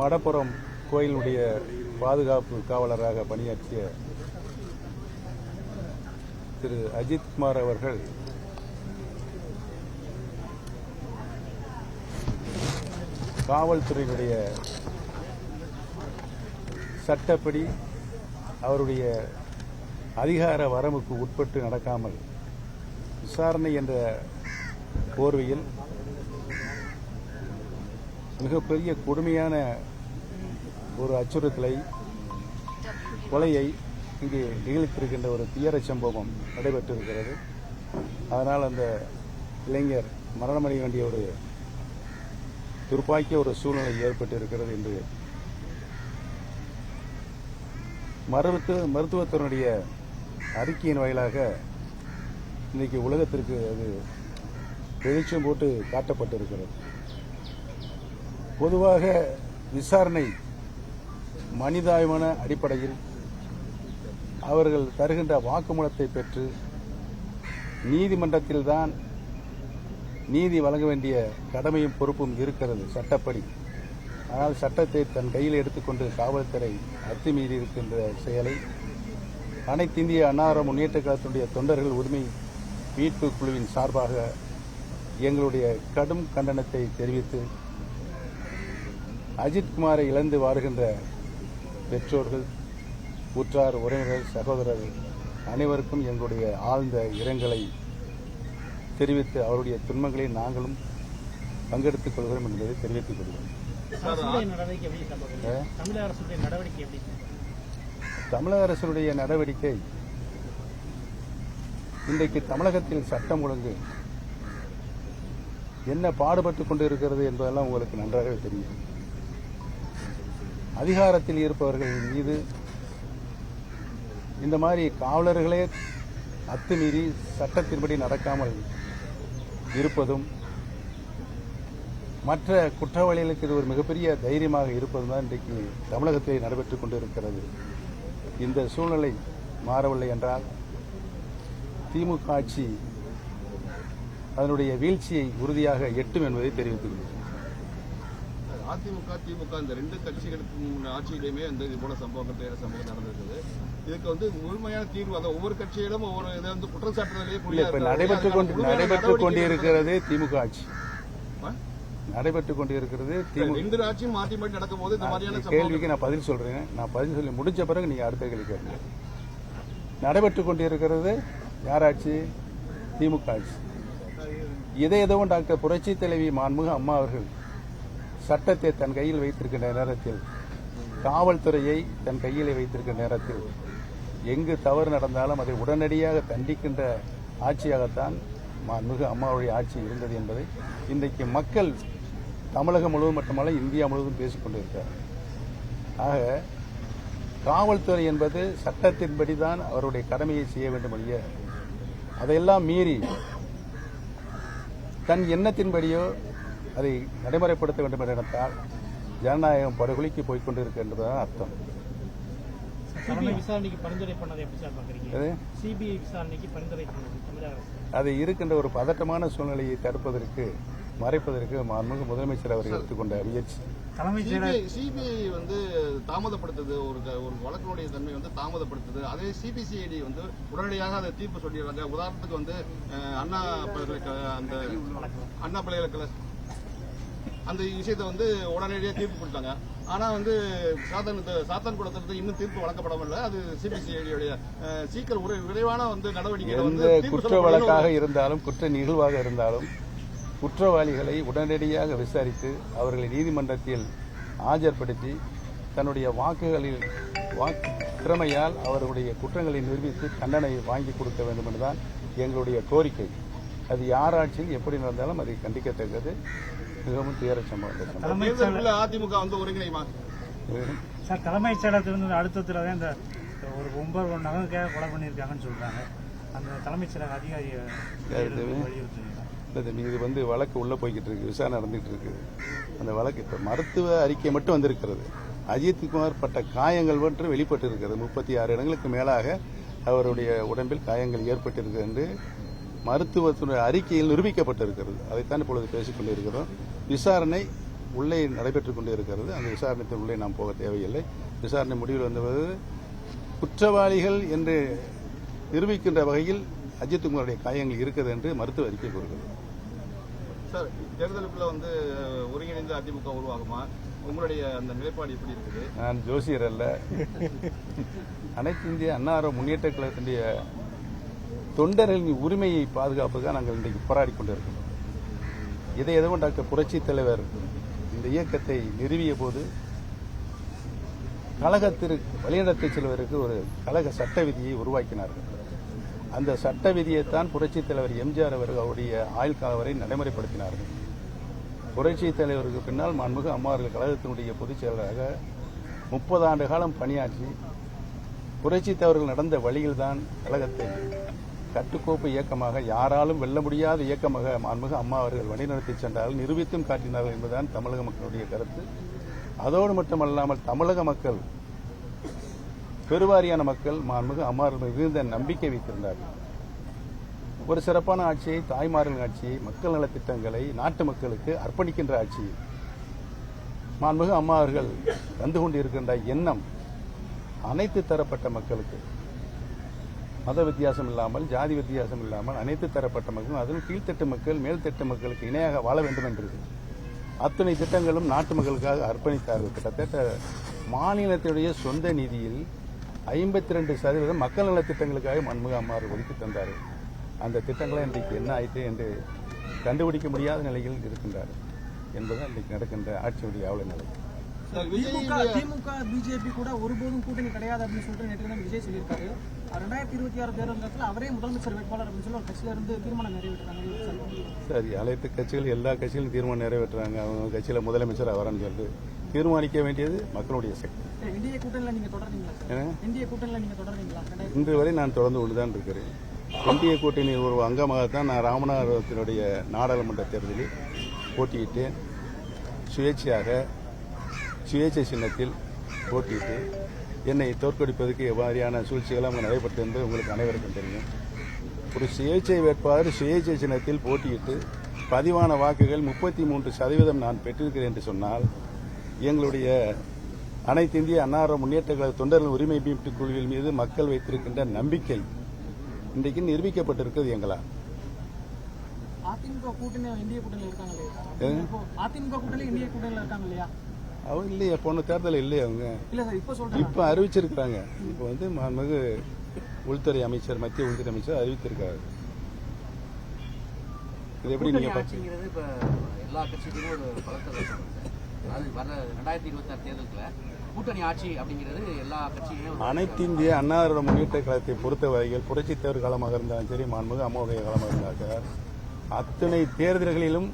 மடப்புறம் கோயிலுடைய பாதுகாப்பு காவலராக பணியாற்றிய திரு அஜித்குமார் அவர்கள் காவல்துறையினுடைய சட்டப்படி அவருடைய அதிகார வரம்புக்கு உட்பட்டு நடக்காமல் விசாரணை என்ற போர்வையில் மிகப்பெரிய கொடுமையான ஒரு அச்சுறுத்தலை கொலையை இங்கே நிகழ்த்திருக்கின்ற ஒரு துயர சம்பவம் நடைபெற்றிருக்கிறது. அதனால் அந்த இளைஞர் மரணமடைய வேண்டிய ஒரு துர்ப்பாக்கிய ஒரு சூழ்நிலை ஏற்பட்டிருக்கிறது என்று மருத்துவத்தினுடைய அறிக்கையின் வாயிலாக இன்றைக்கு உலகத்திற்கு அது வெளிச்சம் போட்டு காட்டப்பட்டிருக்கிறது. பொதுவாக விசாரணை மனிதாபிமான அடிப்படையில் அவர்கள் தருகின்ற வாக்குமூலத்தை பெற்று நீதிமன்றத்தில்தான் நீதி வழங்க வேண்டிய கடமையும் பொறுப்பும் இருக்கிறது சட்டப்படி. ஆனால் சட்டத்தை தன் கையில் எடுத்துக்கொண்டு காவல்துறை அத்துமீறி இருக்கின்ற செயலை அனைத்து இந்திய அண்ணா முன்னேற்ற கழகத்தினுடைய தொண்டர்கள் உரிமை மீட்பு குழுவின் சார்பாக எங்களுடைய கடும் கண்டனத்தை தெரிவித்து அஜித்குமாரை இழந்து வாடுகின்ற பெற்றோர்கள், உற்றார், உறவினர்கள், சகோதரர்கள் அனைவருக்கும் எங்களுடைய ஆழ்ந்த இரங்கலை தெரிவித்து அவருடைய துன்பங்களை நாங்களும் பங்கெடுத்துக் கொள்கிறோம் என்பதை தெரிவித்துக் கொள்கிறோம். தமிழக அரசுடைய நடவடிக்கை இன்றைக்கு தமிழகத்தில் சட்டம் ஒழுங்கு என்ன பாடுபட்டுக் கொண்டிருக்கிறது என்பதெல்லாம் உங்களுக்கு நன்றாகவே தெரியும். அதிகாரத்தில் இருப்பவர்கள் மீது இந்த மாதிரி காவலர்களே அத்துமீறி சட்டத்தின்படி நடக்காமல் இருப்பதும் மற்ற குற்றவாளிகளுக்கு இது ஒரு மிகப்பெரிய தைரியமாக இருப்பதும் தான் இன்றைக்கு தமிழகத்தில் நடைபெற்றுக் கொண்டிருக்கிறது. இந்த சூழ்நிலை மாறவில்லை என்றால் திமுக ஆட்சி அதனுடைய வீழ்ச்சியை உறுதியாக எட்டும் என்பதை தெரிவித்துள்ளது. அதிமுக, திமுக இந்த ரெண்டு கட்சிகளுக்கு ஆட்சியிலுமே இது போல சம்பவம் நடந்திருக்குது. இதுக்கு முழுமையான தீர்வு ஒவ்வொரு கட்சியிலும் ஒவ்வொரு இதை குற்றச்சாட்டுதலே நடைபெற்றுக் கொண்டிருக்கிறது. திமுக ஆட்சி நடைபெற்றுக் கொண்டிருக்கிறது. ரெண்டு ஆட்சியும் மாற்றி மாற்றி நடக்கும் போது இந்த மாதிரியான கேள்விக்கு நான் பதில் சொல்றேன். நான் பதில் சொல்லி முடிஞ்ச பிறகு நீங்க அடுத்த கேள்வி கேட்க. நடைபெற்றுக் கொண்டிருக்கிறது யார் ஆட்சி? திமுக ஆட்சி. இதயதவும் டாக்டர் புரட்சி தலைவி மாண்புமிகு அம்மா அவர்கள் சட்டத்தை தன் கையில் வைத்திருக்கின்ற நேரத்தில், காவல்துறையை தன் கையில் வைத்திருக்கின்ற நேரத்தில் எங்கு தவறு நடந்தாலும் அதை உடனடியாக தண்டிக்கின்ற ஆட்சியாகத்தான் மாண்புமிகு அம்மாவுடைய ஆட்சி இருந்தது என்பதை இன்றைக்கு மக்கள் தமிழகம் முழுவதும் மட்டுமல்ல இந்தியா முழுவதும் பேசிக் கொண்டிருக்கிறார். ஆக காவல்துறை என்பது சட்டத்தின்படிதான் அவருடைய கடமையை செய்ய வேண்டும் ஒழிய அதையெல்லாம் மீறி தன் எண்ணத்தின்படியோ அதை நடைமுறைப்படுத்த வேண்டும் என்று நினைத்தால் ஜனநாயகம் படுகொலிக்கு போய்க் கொண்டிருக்கின்றதான் அர்த்தம். விசாரணைக்கு பரிந்துரை பண்ணதை எப்படி சார் பாக்குறீங்க? சிபிஐ விசாரணைக்கு பரிந்துரை அது இருக்கின்ற ஒரு பதட்டமான சூழ்நிலையை தடுப்பதற்கு, மறைப்பதற்கு மாண்புமிகு முதலமைச்சர் அவர்கள் எடுத்துக்கொண்ட முயற்சி. சிபிஐ தாமதப்படுத்துது, ஒரு வழக்கினுடைய தன்மை தாமதப்படுத்துது. அதே சிபிசிஐடி உடனடியாக அதை தீர்ப்பு சொல்லிடுறாங்க. உதாரணத்துக்கு அண்ணா பல்கலைக்கழக அந்த விஷயத்தை உடனடியாக தீர்ப்பு கொடுத்தாங்க. ஆனா சாத்தான் குளத்திலிருந்து இன்னும் தீர்ப்பு வழங்கப்படவில்லை. அது சிபிசிஐடியுடைய சீக்கிரம் விரைவான நடவடிக்கை குற்ற வழக்காக இருந்தாலும் குற்ற நிகழ்வாக இருந்தாலும் குற்றவாளிகளை உடனடியாக விசாரித்து அவர்களை நீதிமன்றத்தில் ஆஜர்படுத்தி தன்னுடைய வாக்குகளில் திறமையால் அவர்களுடைய குற்றங்களை நிரூபித்து தண்டனை வாங்கி கொடுக்க வேண்டும் என்றுதான் எங்களுடைய கோரிக்கை. அது யார் ஆட்சியில் எப்படி நடந்தாலும் அதை கண்டிக்கத்தக்கது. மிகவும் துயர சம்பவம். அதிமுக ஒருங்கிணைமா சார், தலைமைச் செயலகத்திலிருந்து அடுத்ததுல இந்த ஒரு 9 நகருக்காக கொலை பண்ணியிருக்காங்கன்னு சொல்றாங்க. அந்த தலைமைச் செயலக அதிகாரி இது வழக்கு உள்ள போய்கிட்டு இருக்கு, விசாரணை நடந்துகிட்டு இருக்கு. அந்த வழக்கு இப்ப மருத்துவ அறிக்கை மட்டும் வந்திருக்கிறது. அஜித்குமார் பட்ட காயங்கள் மட்டும் வெளிப்பட்டு இருக்கிறது. 36 இடங்களுக்கு மேலாக அவருடைய உடம்பில் காயங்கள் ஏற்பட்டிருக்கிறது என்று மருத்துவத்துடைய அறிக்கையில் நிரூபிக்கப்பட்டிருக்கிறது. அதைத்தான் இப்பொழுது பேசிக் கொண்டிருக்கிறோம். விசாரணை உள்ளே நடைபெற்றுக் கொண்டே இருக்கிறது. அந்த விசாரணைக்கு உள்ளே நாம் போக தேவையில்லை. விசாரணை முடிவில் வந்தது குற்றவாளிகள் என்று நிரூபிக்கின்ற வகையில் அஜித் குமாருடைய காயங்கள் இருக்குது என்று மருத்துவ அறிக்கை கூறுகிறது. சார், தேர்தலுக்குள்ள ஒருங்கிணைந்த அதிமுக உருவாகுமா? உங்களுடைய அந்த நிலைப்பாடு எப்படி இருக்குது? நான் ஜோசியர் அல்ல. அனைத்து இந்திய அண்ணா முன்னேற்ற கழகத்தினுடைய தொண்டர்களின் உரிமையை பாதுகாப்புக்காக நாங்கள் இன்றைக்கு போராடி கொண்டிருக்கிறோம். இதை எதுவும் டாக்டர் புரட்சி தலைவர் இந்த இயக்கத்தை நிறுவிய போது கழகத்திற்கு வழிநடத்திச் செல்வதற்கு ஒரு கழக சட்ட விதியை உருவாக்கினார்கள். அந்த சட்ட விதியைத்தான் புரட்சித் தலைவர் எம்ஜிஆர் அவர்கள் அவருடைய ஆயுள் காலம் வரை நடைமுறைப்படுத்தினார்கள். புரட்சித் தலைவருக்கு பின்னால் மாண்புமிகு அம்மா அவர்கள் கழகத்தினுடைய பொதுச் செயலராக 30 ஆண்டு காலம் பணியாற்றி புரட்சித் தலைவர்கள் நடந்த வழியில்தான் கழகத்தை கட்டுக்கோப்பு இயக்கமாக, யாராலும் வெல்ல முடியாத இயக்கமாக மாண்புமிகு அம்மா அவர்கள் வழிநடத்தி சென்றார்கள், நிரூபித்தும் காட்டினார்கள் என்பதுதான் தமிழக மக்களுடைய கருத்து. அதோடு மட்டுமல்லாமல் தமிழக மக்கள், பெருவாரியான மக்கள் மாண்புமிகு அம்மா அவர்கள் மிகுந்த நம்பிக்கை வைத்திருந்தார்கள். ஒரு சிறப்பான ஆட்சியை, தாய்மார்கள் ஆட்சியை, மக்கள் நலத்திட்டங்களை நாட்டு மக்களுக்கு அர்ப்பணிக்கின்ற ஆட்சியை மாண்புமிகு அம்மா அவர்கள் தந்து கொண்டிருக்கின்ற எண்ணம் அனைத்து தரப்பட்ட மக்களுக்கு, மத வித்தியாசம் இல்லாமல், ஜாதி வித்தியாசம் இல்லாமல் அனைத்து தரப்பட்ட மக்களும், அதிலும் கீழ்த்தட்டு மக்கள் மேல்தட்டு மக்களுக்கு இணையாக வாழ வேண்டும் என்று அத்தனை திட்டங்களும் நாட்டு மக்களுக்காக அர்ப்பணித்தார்கள். கிட்டத்தட்ட மாநிலத்தினுடைய சொந்த நிதியில் 52% மக்கள் நலத்திட்டங்களுக்காக மாண்புமிகு அம்மா அவர்கள் ஒதுக்கி தந்தார்கள். அந்த திட்டங்களை இன்றைக்கு என்ன ஆயிற்று என்று கண்டுபிடிக்க முடியாத நிலையில் இருக்கின்றார்கள் என்பதுதான் இன்றைக்கு நடக்கின்ற ஆட்சியுடைய அவல நிலை. திமுக பிஜேபி கூட ஒருபோதும் கூட்டணி கிடையாது அப்படின்னு சொல்லிட்டு நேற்று விஜய் சொல்லியிருக்காரு. 2026 தேர்தல் அவரே முதலமைச்சர் வேட்பாளர் அப்படின்னு சொல்லி ஒரு கட்சியில இருந்து தீர்மானம் நிறைவேற்றாங்க. சரி, அனைத்து கட்சிகள், எல்லா கட்சிகளும் தீர்மானம் நிறைவேற்றுறாங்க. அவங்க கட்சியில முதலமைச்சர் அவரான்னு சொல்லிட்டு தீர்மானிக்க வேண்டியது மக்களுடைய சக்தி. இந்திய கூட்டணியில நீங்க தொடர்றீங்களா? இந்திய கூட்டணியில நீங்க தொடர்றீங்களா? இன்று வரை நான் தொடர்ந்து கொண்டுதான் இருக்கிறேன். இந்திய கூட்டணியில் ஒரு அங்கமாகத்தான் நான் ராமநாதபுரத்தினுடைய நாடாளுமன்ற தேர்தலில் போட்டியிட்டேன். சுயேட்சை சின்னத்தில் போட்டியிட்டு என்னை தோற்கடிப்பதற்கு எவ்வாறான சூழ்ச்சிகள் அங்கே நடைபெற்றது என்பது உங்களுக்கு அனைவருக்கும் தெரியும். ஒரு சுயேட்சை வேட்பாளர் சுயேட்சை சின்னத்தில் போட்டியிட்டு பதிவான வாக்குகள் 33% நான் பெற்றிருக்கிறேன் என்று சொன்னால், எங்களுடைய அனைத்து இந்திய அண்ணா முன்னேற்ற கழக தொண்டர்கள் உரிமை மீட்பு குழுவின் மீது மக்கள் வைத்திருக்கின்ற நம்பிக்கை இன்றைக்கு நிரூபிக்கப்பட்டிருக்கிறது. எங்களால் அதிமுக கூட்டணி இந்திய கூட்டணியில் இருக்காங்க இல்லையா? அதிமுக கூட்டணி இந்திய கூட்டணியில் இருக்காங்க இல்லையா? அவங்க இல்லையா, போன தேர்தல் இல்லையா அவங்க? இல்ல சார், இப்ப சொல்றேன். இப்ப அறிவிச்சிருக்காங்க. இப்ப மாண்புமிகு உள்துறை அமைச்சர், மத்திய உள்துறை அமைச்சர் அறிவித்திருக்காரு. இது எப்படி நீங்க ஆட்சிங்கிறது இப்ப எல்லா கட்சிகளும் ஒரு பலத்தை, அதாவது வர 2026 தேர்தலுக்குள்ள கூட்டணி ஆட்சி அப்படிங்கிறது எல்லா கட்சிகளையும், அனைத்து இந்திய அண்ணா முன்னேற்ற கழகத்தை பொறுத்தவரையில் புரட்சித் தலைவர் காலமாக இருந்தாலும் சரி, மாண்புமிகு அம்மாவுடைய காலமாக இருந்தாலும் அத்தனை தேர்தல்களிலும்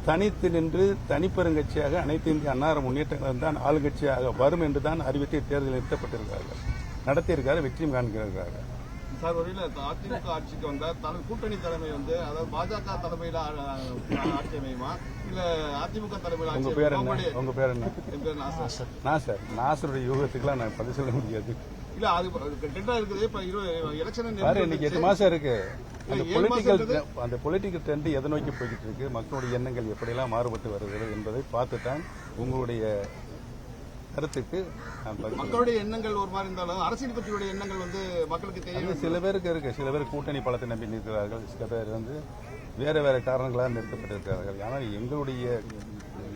தனித்து நின்று தனிப்பெருங்கட்சியாக அனைத்து இந்திய அண்ணா முன்னேற்ற கழகம் தான் ஆளுங்கட்சியாக வரும் என்றுதான் அறிவித்து தேர்தலில் நிறுத்தப்பட்டிருக்கிறார்கள், நடத்தியிருக்காரு, வெற்றியும் காண்கிறார்கள். சார், ஒருவேளை அதிமுக ஆட்சிக்கு வந்தால் கூட்டணி தலைமை அதாவது பாஜக தலைமையில ஆட்சி அமையுமா, இல்ல அதிமுக தலைமையில்? உங்க பேர் என்ன? உங்க பேர் என்ன? என் பேர் நாசர். நாசருடைய யூகத்துக்குலாம் நான் பதில் சொல்ல முடியாது. இல்ல, அது டெண்டா இருக்குது. இப்ப எலெக்ஷன் இன்னைக்கு 8 மாசம் இருக்கு. அந்த பொலிட்டிக்கல் ட்ரெண்ட் எதை நோக்கி போய்கிட்டு இருக்கு, மக்களுடைய எண்ணங்கள் எப்படியெல்லாம் மாறுபட்டு வருகிறது என்பதை பார்த்துதான் உங்களுடைய கருத்துக்கு மக்களுடைய எண்ணங்கள் ஒரு மாதிரி இருந்தாலும் அரசியல் கட்சியுடைய எண்ணங்கள் மக்களுக்கு தெரியும். சில பேருக்கு இருக்கு. சில பேர் கூட்டணி பலத்தை நம்பி நிற்கிறார்கள். சில பேர் வேற காரணங்களால் நிறுத்தப்பட்டிருக்கிறார்கள். ஆனால் எங்களுடைய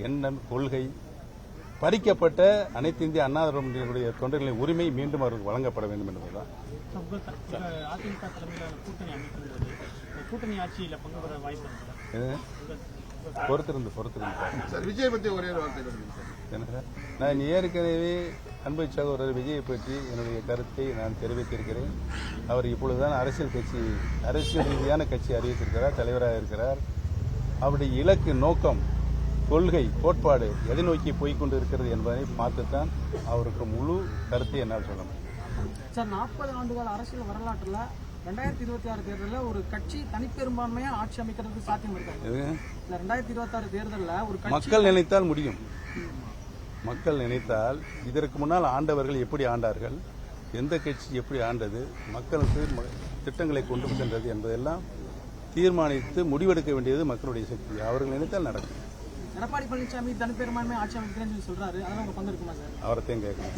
எண்ணம், கொள்கை, பறிக்கப்பட்ட அனைத்து இந்திய அண்ணா திராவிட தொண்டர்களின் உரிமை மீண்டும் அவர்களுக்கு வழங்கப்பட வேண்டும் என்பதுதான். அதிமுக தலைமையிலான கூட்டணி அமைக்கும்போது கூட்டணி ஆட்சியில் பங்கு பெற வாய்ப்பு பொறுத்திருந்து விஜய் பற்றி ஒரே வார்த்தை. நான் ஏற்கனவே அன்பு சகோதரர் விஜயை பற்றி என்னுடைய கருத்தை நான் தெரிவித்திருக்கிறேன். அவர் இப்பொழுதுதான் அரசியல் ரீதியான கட்சி அறிவித்திருக்கிறார், தலைவராக இருக்கிறார். அவருடைய இலக்கு, நோக்கம், கொள்கை, கோட்பாடு எதை நோக்கி போய்கொண்டு இருக்கிறது என்பதை பார்த்துத்தான் அவருக்கு முழு கருத்தை என்னால் சொல்ல முடியும். சார், 40 ஆண்டுகால அரசியல் வரலாற்றுல 2026 தேர்தலில் ஒரு கட்சி தனிப்பெரும்பான்மையா ஆட்சி அமைக்கிறதுக்கு சாத்தியம் இருக்காது. 2026 தேர்தலில் ஒரு மக்கள் நினைத்தால் முடியும். மக்கள் நினைத்தால், இதற்கு முன்னால் ஆண்டவர்கள் எப்படி ஆண்டார்கள், எந்த கட்சி எப்படி ஆண்டது, மக்களுக்கு திட்டங்களை கொண்டு சென்றது என்பதெல்லாம் தீர்மானித்து முடிவெடுக்க வேண்டியது மக்களுடைய சக்தி. அவர்கள் நினைத்தால் நடக்கும். எடப்பாடி பழனிசாமி தனிப்பெரும்பான்மை ஆட்சி அமைக்கிறேன்னு சொல்லி சொல்றாரு, அதெல்லாம் உங்க பங்கு இருக்குமா சார்? அவரத்தையும் கேட்கணும்.